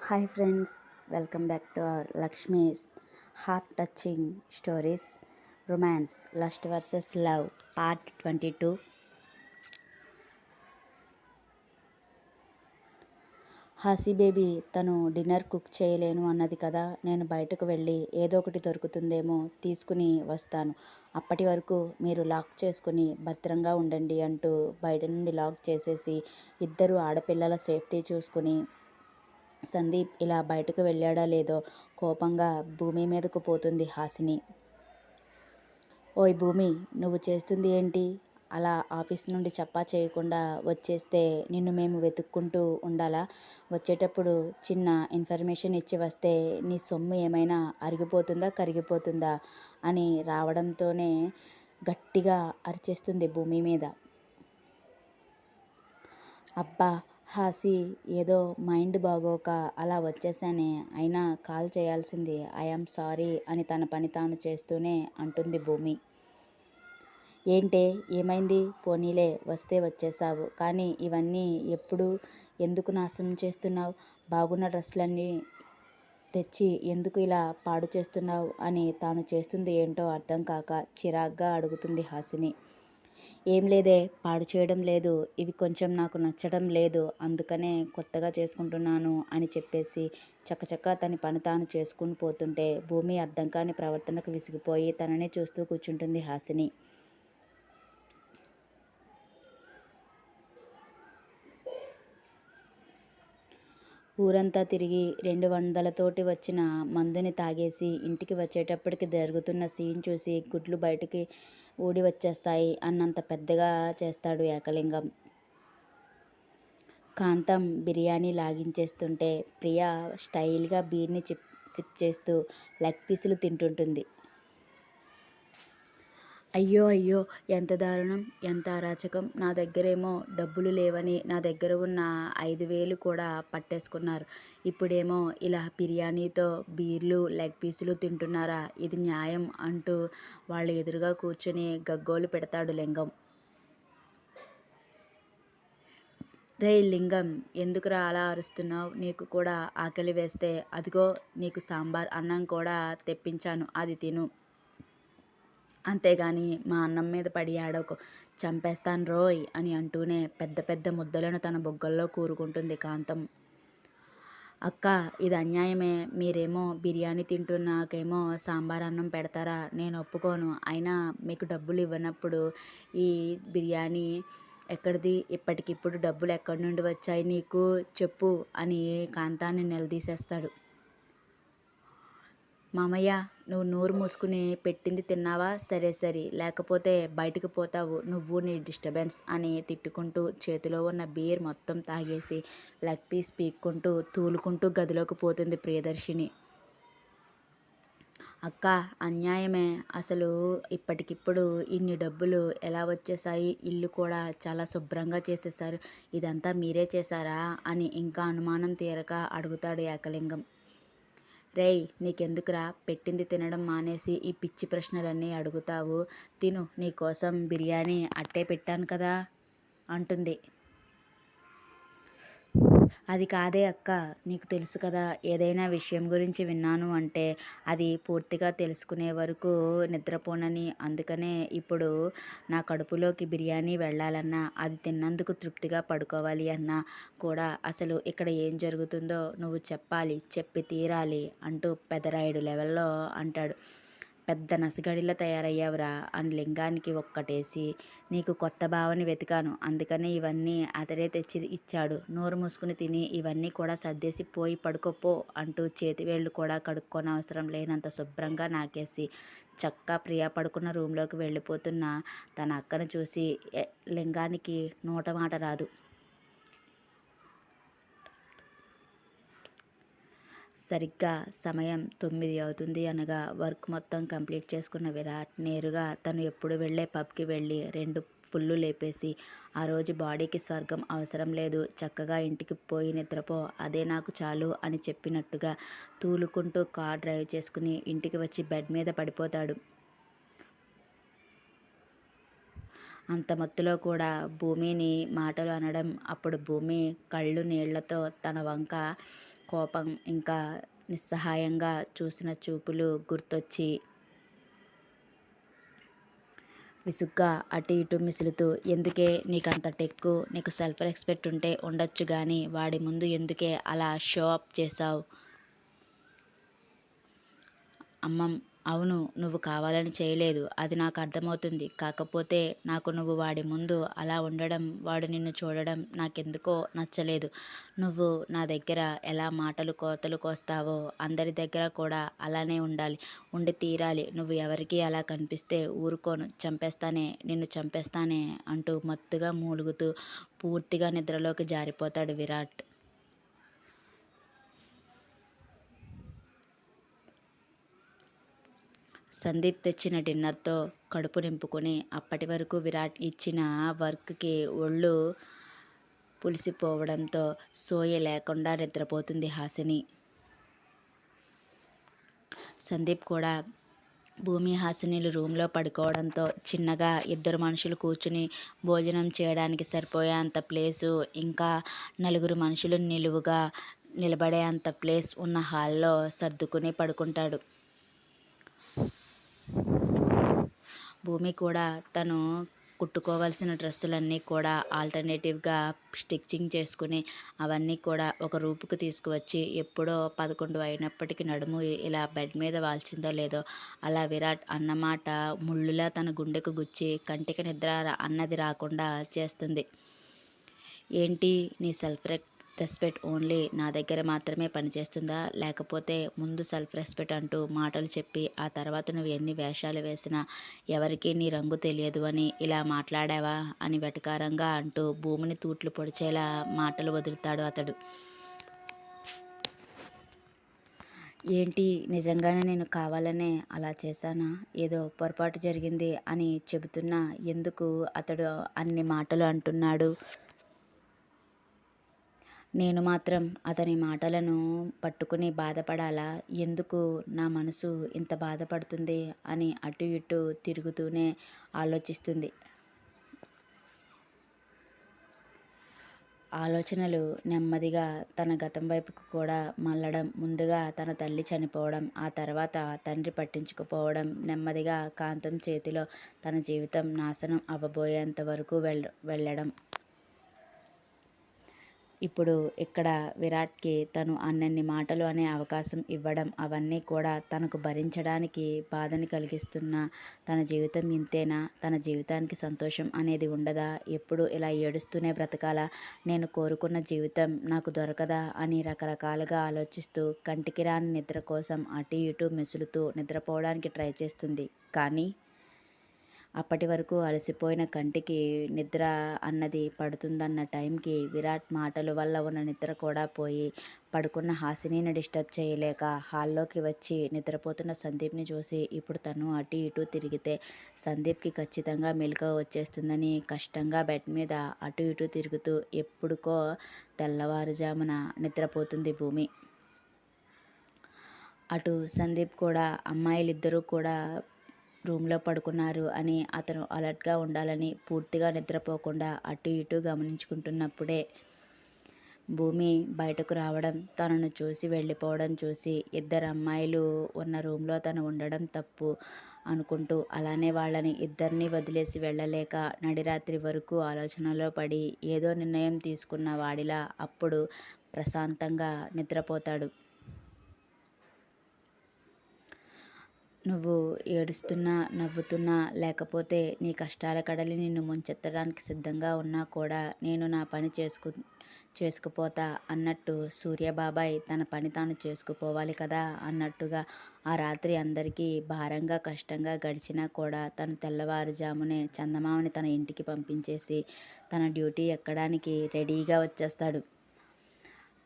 Hi friends, welcome back to our Lakshmi's heart touching stories romance lust versus love part 22. హాసీ baby తను dinner cook చేయలేను అన్నది కదా, నేను బయటకు వెళ్ళి ఏదో ఒకటి దొరుకుతుందేమో తీసుకుని వస్తాను, అప్పటి వరకు మీరు లాక్ చేసుకుని భద్రంగా ఉండండి అంటూ బయట నుండి లాక్ చేసేసి ఇద్దరు ఆడపిల్లల సేఫ్టీ చూసుకుని సందీప్ ఇలా బయటకు వెళ్ళాడా లేదో కోపంగా భూమి మీదకు పోతుంది హాసిని. ఓయ్ భూమి, నువ్వు చేస్తుంది ఏంటి? అలా ఆఫీస్ నుండి చప్పా చేయకుండా వచ్చేస్తే నిన్ను మేము వెతుక్కుంటూ ఉండాలా? వచ్చేటప్పుడు చిన్న ఇన్ఫర్మేషన్ ఇచ్చి వస్తే నీ సొమ్ము ఏమైనా అరిగిపోతుందా కరిగిపోతుందా అని రావడంతోనే గట్టిగా అరిచేస్తుంది భూమి మీద. అబ్బా హాసి, ఏదో మైండ్ బాగోక అలా వచ్చేసానే, అయినా కాల్ చేయాల్సింది, ఐఆమ్ సారీ అని తన పని తాను చేస్తూనే అంటుంది భూమి. ఏంటే ఏమైంది? పోనీలే, వస్తే వచ్చేసావు, కానీ ఇవన్నీ ఎప్పుడు ఎందుకు నాశనం చేస్తున్నావు? బాగున్న డ్రెస్సులన్నీ తెచ్చి ఎందుకు ఇలా పాడు చేస్తున్నావు అని తాను చేస్తుంది ఏంటో అర్థం కాక చిరాగ్గా అడుగుతుంది హాసిని. ఏం లేదే, పాడు చేయడం లేదు, ఇవి కొంచెం నాకు నచ్చడం లేదు, అందుకనే కొత్తగా చేసుకుంటున్నాను అని చెప్పేసి చకచకా తన పని తాను చేసుకుని పోతుంటే భూమి అర్థం కాని ప్రవర్తనకు విసిగిపోయి తననే చూస్తూ కూర్చుంటుంది హాసిని. ఊరంతా తిరిగి 200తోటి వచ్చిన మందుని తాగేసి ఇంటికి వచ్చేటప్పటికి జరుగుతున్న సీన్ చూసి గుడ్లు బయటికి ఊడి వచ్చేస్తాయి అన్నంత పెద్దగా చేస్తాడు ఏకలింగం. కాంతం బిర్యానీ లాగించేస్తుంటే ప్రియా స్టైల్గా బీర్ని సిప్ చేస్తూ లెగ్ పీసులు తింటుంటుంది. అయ్యో అయ్యో, ఎంత దారుణం, ఎంత అరాచకం! నా దగ్గరేమో డబ్బులు లేవని నా దగ్గర ఉన్న 5,000 కూడా పట్టేసుకున్నారు, ఇప్పుడేమో ఇలా బిర్యానీతో బీర్లు లెగ్ పీసులు తింటున్నారా? ఇది న్యాయం అంటూ వాళ్ళ ఎదురుగా కూర్చుని గగ్గోలు పెడతాడు లింగం. రేయ్ లింగం, ఎందుకురా అలా అరుస్తున్నావు? నీకు కూడా ఆకలి వేస్తే అదిగో నీకు సాంబార్ అన్నం కూడా తెప్పించాను, అది తిను, అంతేగాని మా అన్నం మీద పడి ఆడకు, చంపేస్తాను రోయ్ అని అంటూనే పెద్ద పెద్ద ముద్దలను తన బొగ్గల్లో కూరుకుంటుంది కాంతం. అక్క, ఇది అన్యాయమే, మీరేమో బిర్యానీ తింటున్నాకేమో సాంబార్ అన్నం పెడతారా? నేను ఒప్పుకోను, అయినా మీకు డబ్బులు ఇవ్వనప్పుడు ఈ బిర్యానీ ఎక్కడిది? ఇప్పటికిప్పుడు డబ్బులు ఎక్కడి నుండి వచ్చాయి నీకు చెప్పు అని కాంతాన్ని నిలదీసేస్తాడు. మామయ్య, నువ్వు నోరు మూసుకుని పెట్టింది తిన్నావా? సరే సరే, లేకపోతే బయటకు పోతావు నువ్వు నీ డిస్టర్బెన్స్ అని తిట్టుకుంటూ చేతిలో ఉన్న బీర్ మొత్తం తాగేసి లెగ్ పీస్ పీక్కుంటూ తూలుకుంటూ గదిలోకి పోతుంది ప్రియదర్శిని. అక్క, అన్యాయమే, అసలు ఇప్పటికిప్పుడు ఇన్ని డబ్బులు ఎలా వచ్చేసాయి? ఇల్లు కూడా చాలా శుభ్రంగా చేసేసారు, ఇదంతా మీరే చేశారా అని ఇంకా అనుమానం తీరక అడుగుతాడు ఏకలింగం. రేయ్, నీకెందుకురా పెట్టింది తినడం మానేసి ఈ పిచ్చి ప్రశ్నలన్నీ అడుగుతావు? తిను, నీకోసం బిర్యానీ అట్టే పెట్టాను కదా అంటుంది. అది కాదే అక్క, నీకు తెలుసు కదా, ఏదైనా విషయం గురించి విన్నాను అంటే అది పూర్తిగా తెలుసుకునే వరకు నిద్రపోనని, అందుకనే ఇప్పుడు నా కడుపులోకి బిర్యానీ వెళ్ళాలన్నా అది తిన్నందుకు తృప్తిగా పడుకోవాలి అన్నా కూడా అసలు ఇక్కడ ఏం జరుగుతుందో నువ్వు చెప్పాలి, చెప్పి తీరాలి అంటూ పెదరాయుడు లెవెల్లో అంటాడు. పెద్ద నసిగడిలా తయారయ్యావురా అని లింగానికి ఒక్కటేసి, నీకు కొత్త బావని వెతికాను, అందుకనే ఇవన్నీ అతడే తెచ్చి ఇచ్చాడు, నోరు మూసుకుని తిని ఇవన్నీ కూడా సర్దేసి పోయి పడుకోపో అంటూ చేతివేళ్ళు కూడా కడుక్కోనవసరం లేనంత శుభ్రంగా నాకేసి చక్కా ప్రియా పడుకున్న రూంలోకి వెళ్ళిపోతున్న తన అక్కను చూసి లింగానికి నోట మాట రాదు. సరిగ్గా సమయం 9 అవుతుంది అనగా వర్క్ మొత్తం కంప్లీట్ చేసుకున్న విరాట్ నేరుగా తను ఎప్పుడు వెళ్ళే పబ్కి వెళ్ళి 2 ఫుల్లు లేపేసి, ఆ రోజు బాడీకి స్వర్గం అవసరం లేదు, చక్కగా ఇంటికి పోయి నిద్రపో, అదే నాకు చాలు అని చెప్పినట్టుగా తూలుకుంటూ కార్ డ్రైవ్ చేసుకుని ఇంటికి వచ్చి బెడ్ మీద పడిపోతాడు. అంత మత్తులో కూడా భూమిని మాటలు అనడం, అప్పుడు భూమి కళ్ళు నీళ్లతో తన వంక కోపం ఇంకా నిస్సహాయంగా చూసిన చూపులు గుర్తొచ్చి విసుగ్గా అటు ఇటు మిసులుతూ, ఎందుకే నీకంత టెక్కు, నీకు సెల్ఫ్ రెస్పెక్ట్ ఉంటే ఉండొచ్చు గానీ వాడి ముందు ఎందుకే అలా షో అప్ చేశావు? అమ్మం అవును, నువ్వు కావాలని చేయలేదు. అది నాకు అర్థమవుతుంది. కాకపోతే నాకు నువ్వు వాడి ముందు అలా ఉండడం, వాడు నిన్ను చూడడం నాకెందుకో నచ్చలేదు. నువ్వు నా దగ్గర ఎలా మాటలు కోతలు కోస్తావో అందరి దగ్గర కూడా అలానే ఉండాలి. ఉండి తీరాలి. నువ్వు ఎవరికీ అలా కనిపిస్తే ఊరుకోను. చంపేస్తానే, నిన్ను చంపేస్తానే అంటూ మత్తుగా మూలుగుతూ పూర్తిగా నిద్రలోకి జారిపోతాడు విరాట్. సందీప్ తెచ్చిన డిన్నర్తో కడుపు నింపుకొని అప్పటి వరకు విరాట్ ఇచ్చిన వర్క్కి ఒళ్ళు పులిసిపోవడంతో సోయ లేకుండా నిద్రపోతుంది హాసిని. సందీప్ కూడా భూమి హాసినిలు రూమ్లో పడుకోవడంతో చిన్నగా ఇద్దరు మనుషులు కూర్చుని భోజనం చేయడానికి సరిపోయే అంత ప్లేసు, ఇంకా నలుగురు మనుషులు నిలువుగా నిలబడే అంత ప్లేస్ ఉన్న హాల్లో సర్దుకుని పడుకుంటాడు. భూమి కూడా తను కుట్టుకోవాల్సిన డ్రెస్సులన్నీ కూడా ఆల్టర్నేటివ్గా స్టిచ్చింగ్ చేసుకుని అవన్నీ కూడా ఒక రూపుకు తీసుకువచ్చి ఎప్పుడో 11 అయినప్పటికీ నడుము ఇలా బెడ్ మీద వాల్చిందో లేదో అలా విరాట్ అన్నమాట ముళ్ళులా తన గుండెకు గుచ్చి కంటికి నిద్ర అన్నది రాకుండా చేస్తుంది. ఏంటి నీ సెల్ఫ్ రెస్పెక్ట్ ఓన్లీ నా దగ్గర మాత్రమే పనిచేస్తుందా? లేకపోతే ముందు సెల్ఫ్ రెస్పెక్ట్ అంటూ మాటలు చెప్పి ఆ తర్వాత నువ్వు ఎన్ని వేషాలు వేసినా ఎవరికీ నీ రంగు తెలియదు అని ఇలా మాట్లాడావా అని వెటకారంగా అంటూ భూమిని తూట్లు పొడిచేలా మాటలు వదులుతాడు అతడు. ఏంటి నిజంగానే నేను కావాలనే అలా చేశానా? ఏదో పొరపాటు జరిగింది అని చెబుతున్నా ఎందుకు అతడు అన్ని మాటలు అంటున్నాడు? నేను మాత్రం అతని మాటలను పట్టుకుని బాధపడాలా? ఎందుకు నా మనసు ఇంత బాధపడుతుంది అని అటు ఇటు తిరుగుతూనే ఆలోచిస్తుంది. ఆలోచనలు నెమ్మదిగా తన గతం వైపుకు కూడా మళ్ళడం. ముందుగా తన తల్లి చనిపోవడం, ఆ తర్వాత తండ్రి పట్టించుకుపోవడం, నెమ్మదిగా కాంతం చేతిలో తన జీవితం నాశనం అవ్వబోయేంత వరకు వెళ్ళడం. ఇప్పుడు ఇక్కడ విరాట్కి తను అన్నన్ని మాటలు అనే అవకాశం ఇవ్వడం, అవన్నీ కూడా తనకు భరించడానికి బాధని కలిగిస్తున్న తన జీవితం ఇంతేనా? తన జీవితానికి సంతోషం అనేది ఉండదా? ఎప్పుడు ఇలా ఏడుస్తూనే బ్రతకాలా? నేను కోరుకున్న జీవితం నాకు దొరకదా అని రకరకాలుగా ఆలోచిస్తూ కంటికి రాని నిద్ర కోసం అటు ఇటు మెసులుతూ నిద్రపోవడానికి ట్రై చేస్తుంది. కానీ అప్పటి వరకు అలసిపోయిన కంటికి నిద్ర అన్నది పడుతుందన్న టైంకి విరాట్ మాటల వల్ల ఉన్న నిద్ర కూడా పోయి పడుకున్న హాసినిని డిస్టర్బ్ చేయలేక హాల్లోకి వచ్చి నిద్రపోతున్న సందీప్ని చూసి ఇప్పుడు తను అటు ఇటు తిరిగితే సందీప్కి ఖచ్చితంగా మెలకువ వచ్చేస్తుందని కష్టంగా బెడ్ మీద అటు ఇటు తిరుగుతూ ఎప్పుడుకో తెల్లవారుజామున నిద్రపోతుంది భూమి. అటు సందీప్ కూడా అమ్మాయిలిద్దరూ కూడా రూమ్లో పడుకున్నారు అని అతను అలర్ట్గా ఉండాలని పూర్తిగా నిద్రపోకుండా అటు ఇటు గమనించుకుంటున్నప్పుడే భూమి బయటకు రావడం, తనను చూసి వెళ్ళిపోవడం చూసి ఇద్దరు అమ్మాయిలు ఉన్న రూమ్లో తను ఉండడం తప్పు అనుకుంటూ అలానే వాళ్ళని ఇద్దరిని వదిలేసి వెళ్ళలేక నడిరాత్రి వరకు ఆలోచనలో పడి ఏదో నిర్ణయం తీసుకున్న వాడిలా అప్పుడు ప్రశాంతంగా నిద్రపోతాడు. నువ్వు ఏడుస్తున్నా, నవ్వుతున్నా, లేకపోతే నీ కష్టాల కడలి నిన్ను ముంచెత్తడానికి సిద్ధంగా ఉన్నా కూడా నేను నా పని చేసుకుపోతా అన్నట్టు సూర్యబాబాయ్ తన పని తాను చేసుకుపోవాలి కదా అన్నట్టుగా ఆ రాత్రి అందరికీ భారంగా కష్టంగా గడిచినా కూడా తను తెల్లవారుజామునే చందమామని తన ఇంటికి పంపించేసి తన డ్యూటీ ఎక్కడానికి రెడీగా వచ్చేస్తాడు.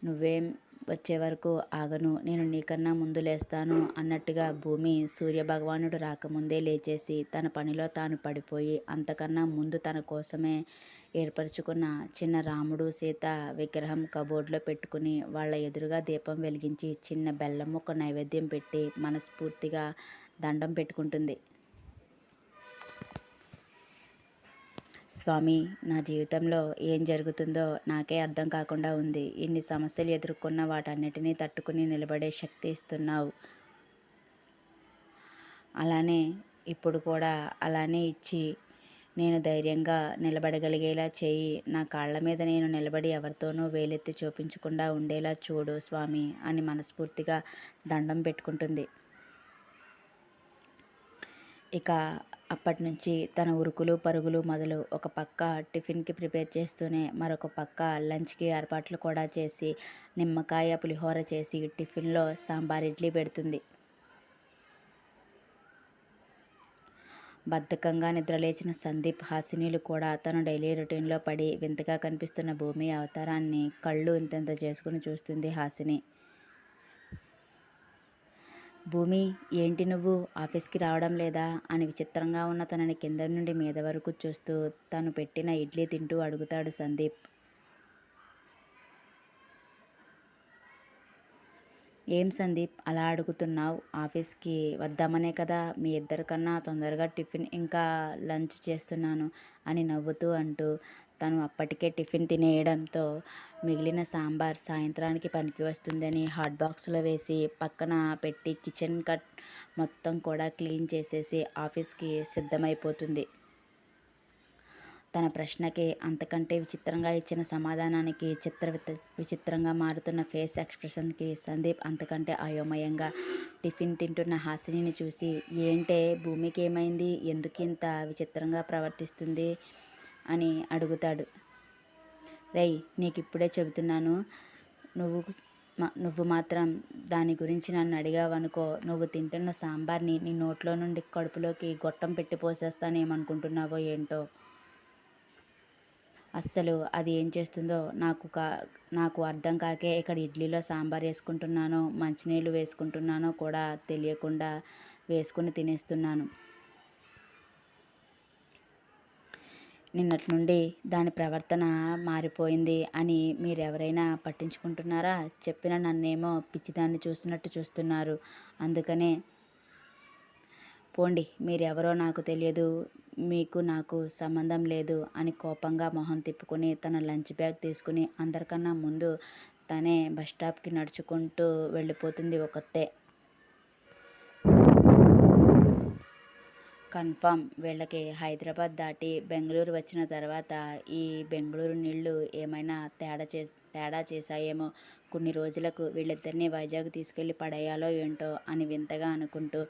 నువ్వేం వచ్చే వరకు ఆగను, నేను నీకన్నా ముందు లేస్తాను అన్నట్టుగా భూమి సూర్యభగవానుడు రాకముందే లేచేసి తన పనిలో తాను పడిపోయి అంతకన్నా ముందు తన కోసమే ఏర్పరచుకున్న చిన్న రాముడు సీత విగ్రహం కబోర్డ్లో పెట్టుకుని వాళ్ళ ఎదురుగా దీపం వెలిగించి చిన్న బెల్లం ముక్క నైవేద్యం పెట్టి మనస్ఫూర్తిగా దండం పెట్టుకుంటుంది. స్వామి, నా జీవితంలో ఏం జరుగుతుందో నాకే అర్థం కాకుండా ఉంది. ఇన్ని సమస్యలు ఎదుర్కొన్న వాటన్నిటినీ తట్టుకుని నిలబడే శక్తి ఇస్తున్నావు. అలానే ఇప్పుడు కూడా అలానే ఇచ్చి నేను ధైర్యంగా నిలబడగలిగేలా చేయి. నా కాళ్ళ మీద నేను నిలబడి ఎవరితోనూ వేలెత్తి చూపించకుండా ఉండేలా చూడు స్వామి అని మనస్ఫూర్తిగా దండం పెట్టుకుంటుంది. ఇక అప్పటినుంచి తన ఉరుకులు పరుగులు మొదలు. ఒక పక్క టిఫిన్‌కి ప్రిపేర్ చేస్తూనే మరొక పక్క లంచ్‌కి ఏర్పాట్లు కూడా చేసి, నిమ్మకాయ పులిహోర చేసి టిఫిన్‌లో సాంబార్ ఇడ్లీ పెడుతుంది. బద్ధకంగా నిద్రలేచిన సందీప్, హాసినిలు కూడా తన డైలీ రొటీన్‌లో పడి వింతగా కనిపిస్తున్న భూమి అవతారాన్ని కళ్ళు ఇంతింత చేసుకుని చూస్తుంది హాసిని. భూమి, ఏంటి నువ్వు ఆఫీస్‌కి రావడం లేదా అని విచిత్రంగా ఉన్న తనని కింద నుండి మీద వరకు చూస్తూ తను పెట్టిన ఇడ్లీ తింటూ అడుగుతాడు సందీప్. ఏం సందీప్ అలా అడుగుతున్నావ్? ఆఫీస్‌కి వద్దామనే కదా మీ ఇద్దరికన్నా తొందరగా టిఫిన్ ఇంకా లంచ్ చేస్తున్నాను అని నవ్వుతూ అంటూ తను అప్పటికే టిఫిన్ తినేయడంతో మిగిలిన సాంబార్ సాయంత్రానికి పనికి వస్తుందని హాట్ బాక్స్‌లో వేసి పక్కన పెట్టి కిచెన్ కట్ మొత్తం కూడా క్లీన్ చేసేసి ఆఫీస్‌కి సిద్ధమైపోతుంది. తన ప్రశ్నకి అంతకంటే విచిత్రంగా ఇచ్చిన సమాధానానికి, విచిత్రంగా మారుతున్న ఫేస్ ఎక్స్ప్రెషన్‌కి సందీప్ అంతకంటే అయోమయంగా టిఫిన్ తింటున్న హాసినిని చూసి, ఏంటే భూమికేమైంది? ఎందుకింత విచిత్రంగా ప్రవర్తిస్తుంది? అని అడుగుతాడు. రేయ్, నీకిప్పుడే చెబుతున్నాను. నువ్వు నువ్వు మాత్రం దాని గురించి నన్ను అడిగావనుకో, నువ్వు తింటున్న సాంబార్‌ని నీ నోట్లో నుండి కడుపులోకి గొట్టం పెట్టి పోసేస్తానేమనుకుంటున్నావో ఏంటో! అస్సలు అది ఏం చేస్తుందో నాకు అర్థం కాకే ఇక్కడ ఇడ్లీలో సాంబార్ వేసుకుంటున్నానో, మంచినీళ్ళు వేసుకుంటున్నానో కూడా తెలియకుండా వేసుకుని తినేస్తున్నాను. నిన్నటి నుండి దాని ప్రవర్తన మారిపోయింది అని మీరెవరైనా పట్టించుకుంటున్నారా? చెప్పిన నన్నేమో పిచ్చిదాన్ని చూసినట్టు చూస్తున్నారు. అందుకనే పోండి, మీరెవరో నాకు తెలియదు, మీకు నాకు సంబంధం లేదు అని కోపంగా మొహం తిప్పుకుని తన లంచ్ బ్యాగ్ తీసుకుని అందరికన్నా ముందు తనే బస్టాప్‌కి నడుచుకుంటూ వెళ్ళిపోతుంది ఒక్కతే. కన్ఫర్మ్ వీళ్ళకి హైదరాబాద్ దాటి బెంగుళూరు వచ్చిన తర్వాత ఈ బెంగుళూరు నీళ్ళు ఏమైనా తేడా చేశాయేమో, కొన్ని రోజులకు వీళ్ళిద్దరినీ వైజాగ్ తీసుకెళ్ళి పడేయాలో ఏంటో అని వింతగా అనుకుంటూ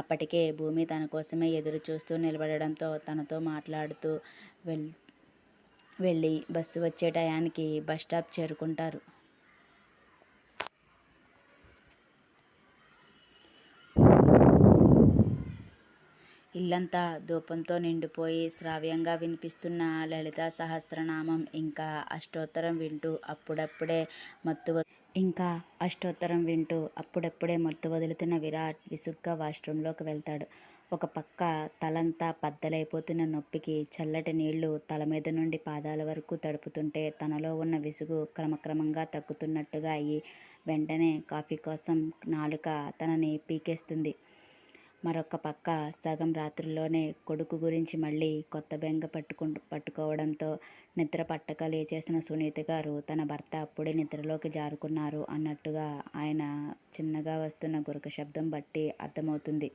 అప్పటికే భూమి తన కోసమే ఎదురు చూస్తూ నిలబడడంతో తనతో మాట్లాడుతూ వెళ్ళి బస్సు వచ్చే టయానికి బస్టాప్ చేరుకుంటారు. ఇల్లంతా ధూపంతో నిండిపోయి శ్రావ్యంగా వినిపిస్తున్న లలితా సహస్రనామం ఇంకా అష్టోత్తరం వింటూ అప్పుడప్పుడే మత్తు వదులుతున్న విరాట్ విసుగ్గా వాష్రూంలోకి వెళ్తాడు. ఒక పక్క తలంతా బద్దలైపోతున్న నొప్పికి చల్లటి నీళ్లు తల మీద నుండి పాదాల వరకు తడుపుతుంటే తనలో ఉన్న విసుగు క్రమక్రమంగా తగ్గుతున్నట్టుగా అయి వెంటనే కాఫీ కోసం నాలుక తనని పీకేస్తుంది. మరొక పక్క సగం రాత్రిలోనే కొడుకు గురించి మళ్ళీ కొత్త బెంగ పట్టుకోవడంతో నిద్ర పట్టక లేచేసిన సునీత గారు తన భర్త అప్పుడే నిద్రలోకి జారుకున్నారు అన్నట్టుగా ఆయన చిన్నగా వస్తున్న గురక శబ్దం బట్టి అర్థమవుతుంది.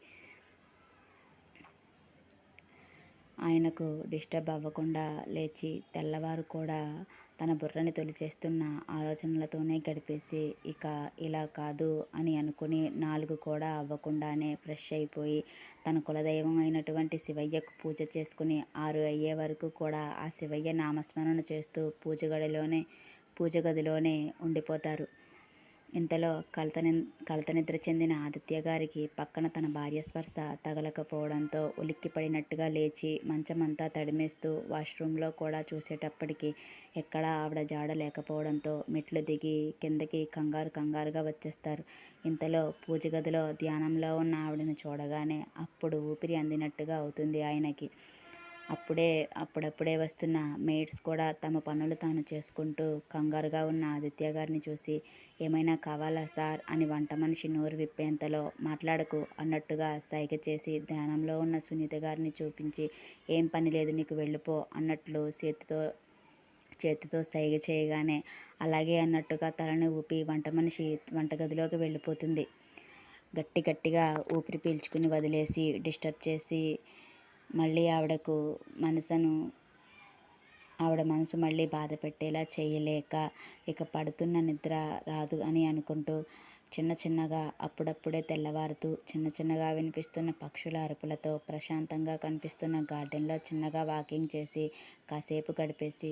ఆయనకు డిస్టర్బ్ అవ్వకుండా లేచి తెల్లవారు కూడా తన బుర్రని తొలిచేస్తున్న ఆలోచనలతోనే గడిపేసి ఇక ఇలా కాదు అని అనుకుని 4 కూడా అవ్వకుండానే ఫ్రెష్ అయిపోయి తన కులదైవం అయినటువంటి శివయ్యకు పూజ చేసుకుని 6 అయ్యే వరకు కూడా ఆ శివయ్య నామస్మరణ చేస్తూ పూజ గదిలోనే ఉండిపోతారు. ఇంతలో కలతనిద్ర చెందిన ఆదిత్యగారికి పక్కన తన భార్య స్పర్శ తగలకపోవడంతో ఉలిక్కిపడినట్టుగా లేచి మంచమంతా తడిమేస్తూ వాష్రూంలో కూడా చూసేటప్పటికి ఎక్కడా ఆవిడ జాడ లేకపోవడంతో మెట్లు దిగి కిందకి కంగారుగా వచ్చేస్తారు. ఇంతలో పూజ గదిలో ధ్యానంలో ఉన్న ఆవిడని చూడగానే అప్పుడు ఊపిరి అందినట్టుగా అవుతుంది ఆయనకి. అప్పుడప్పుడే వస్తున్న మెయిడ్స్ కూడా తమ పనులు తాను చేసుకుంటూ కంగారుగా ఉన్న ఆదిత్య గారిని చూసి, ఏమైనా కావాలా సార్ అని వంట మనిషి నోరు విప్పేంతలో మాట్లాడకు అన్నట్టుగా సైగ చేసి ధ్యానంలో ఉన్న సునీత గారిని చూపించి, ఏం పని లేదు నీకు వెళ్ళిపో అన్నట్లు చేతితో సైగ చేయగానే అలాగే అన్నట్టుగా తలని ఊపి వంట మనిషి వంటగదిలోకి వెళ్ళిపోతుంది. గట్టిగా ఊపిరి పీల్చుకుని వదిలేసి డిస్టర్బ్ చేసి మళ్ళీ ఆవిడ మనసు మళ్ళీ బాధ పెట్టేలా చేయలేక ఇక పడుతున్న నిద్ర రాదు అని అనుకుంటూ చిన్నగా అప్పుడప్పుడే తెల్లవారుతూ చిన్నగా వినిపిస్తున్న పక్షుల అరుపులతో ప్రశాంతంగా కనిపిస్తున్న గార్డెన్లో చిన్నగా వాకింగ్ చేసి కాసేపు గడిపేసి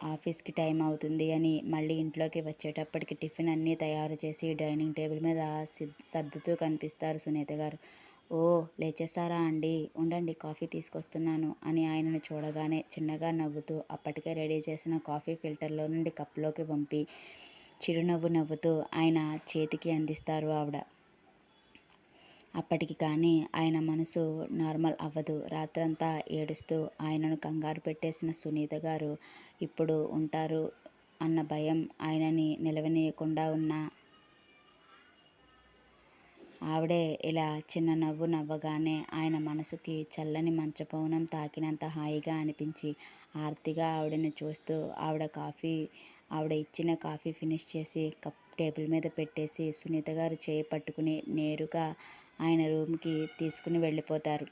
ఆఫీస్కి టైం అవుతుంది అని మళ్ళీ ఇంట్లోకి వచ్చేటప్పటికి టిఫిన్ అన్నీ తయారు చేసి డైనింగ్ టేబుల్ మీద సర్దుతూ కనిపిస్తారు సునీత గారు. ఓ లేచేసారా అండి, ఉండండి కాఫీ తీసుకొస్తున్నాను అని ఆయనను చూడగానే చిన్నగా నవ్వుతూ అప్పటికే రెడీ చేసిన కాఫీ ఫిల్టర్లో నుండి కప్లోకి పంపి చిరునవ్వు నవ్వుతూ ఆయన చేతికి అందిస్తారు ఆవిడ. అప్పటికి కానీ ఆయన మనసు నార్మల్ అవ్వదు. రాత్రంతా ఏడుస్తూ ఆయనను కంగారు పెట్టేసిన సునీత గారు ఇప్పుడు ఉంటారు అన్న భయం ఆయనని నిలవనీయకుండా ఉన్న ఆవిడే ఇలా చిన్న నవ్వు నవ్వగానే ఆయన మనసుకి చల్లని మంచపవనం తాకినంత హాయిగా అనిపించి ఆర్తిగా ఆవిడని చూస్తూ ఆవిడ ఇచ్చిన కాఫీ ఫినిష్ చేసి కప్ టేబుల్ మీద పెట్టేసి సునీత గారు చేయి పట్టుకుని నేరుగా ఆయన రూమ్కి తీసుకుని వెళ్ళిపోతారు.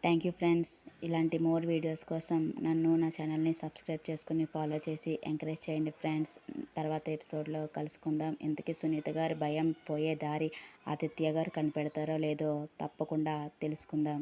Thank you friends. ఇలాంటి మోర్ వీడియోస్ కోసం నా ఛానల్ని సబ్స్క్రైబ్ చేసుకుని ఫాలో చేసి ఎంకరేజ్ చేయండి ఫ్రెండ్స్. తర్వాత ఎపిసోడ్లో కలుసుకుందాం. ఇంతకీ సునీత గారి భయం పోయే దారి ఆదిత్య గారు కనిపెడతారో లేదో తప్పకుండా తెలుసుకుందాం.